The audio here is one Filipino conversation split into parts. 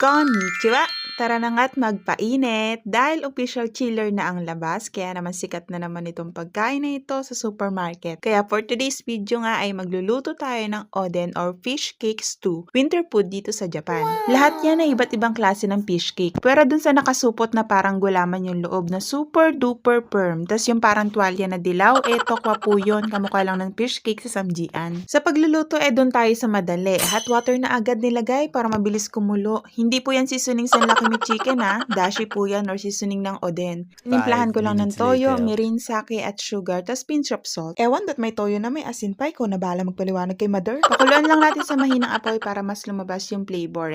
Konnichiwa! Tara na nga't magpainit dahil official chiller na ang labas kaya naman sikat na naman itong pagkain na ito sa supermarket. Kaya for today's video nga ay magluluto tayo ng oden or fish cake stew, winter food dito sa Japan. Lahat yan ay iba't ibang klase ng fish cake pero dun sa nakasupot na parang gulaman yung loob na super duper firm. Tas yung parang tuwalya na dilaw, eto kwa po yun, kamukha lang ng fish cake sa samjian. Sa pagluluto dun tayo sa madali. Hot water na agad nilagay para mabilis kumulo. Hindi po yan seasoning sa Lakimi Chicken dashi po yan or seasoning ng oden. Tinimplahan ko lang ng toyo, mirin, sake at sugar, tas pinch of salt. Ewan that may toyo na may asin pa, ikaw na bahala magpaliwanag kay mother. Pakuluan lang natin sa mahinang apoy para mas lumabas yung flavor.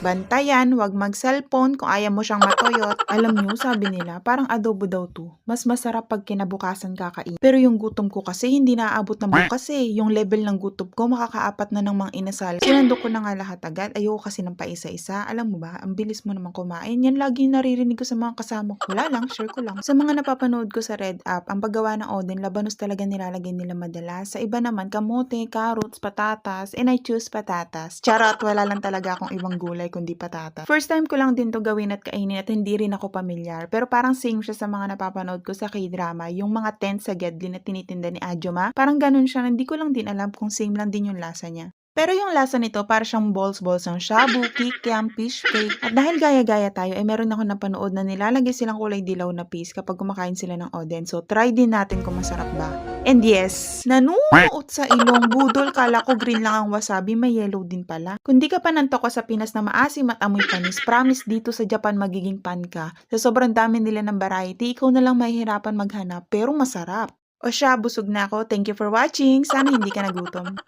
Bantayan, wag mag-cellphone kung ayaw mo siyang matoyot. Alam nyo, sabi nila, parang adobo daw to. Mas masarap pag kinabukasan kakain. Pero yung gutom ko kasi hindi naaabot ng bukas Yung level ng gutom ko makakaapat na ng mga inasal. Sinandok ko na nga lahat agad. Ayoko kasi ng paisa-isa. Alam mo ba, ang bilis mo naman kumain. Yan lagi naririnig ko sa mga kasama ko. Wala lang, share ko lang. Sa mga napapanood ko sa Red App, ang paggawa ng oden, labanos talaga nilalagay nila madalas. Sa iba naman, kamote, carrots, patatas, and I choose patatas. Charot, wala lang talaga akong ibang gulay kundi patatas. First time ko lang din to gawin at kainin at hindi rin ako pamilyar. Pero parang same siya sa mga napapanood ko sa K-drama, yung mga tent sa Gedli na tinitinda ni Ajuma. Parang ganun siya, hindi ko lang din alam kung same lang din yung lasa niya. Pero yung lasa nito para siyang balls-balls ng shabu, kikiam, fish cake. At dahil gaya-gaya tayo, meron ako napanood na nilalagay silang kulay dilaw na piece kapag kumakain sila ng oden. So try din natin kung masarap ba. And yes, nanuot sa ilong budol. Kala ko green lang ang wasabi, may yellow din pala. Kung di ka pa nantoko sa Pinas na maasim at amoy panis, promise dito sa Japan magiging pan ka. Sa sobrang dami nila ng variety, ikaw na lang mahihirapan maghanap, pero masarap. O siya, busog na ako. Thank you for watching. Sana hindi ka nagutom.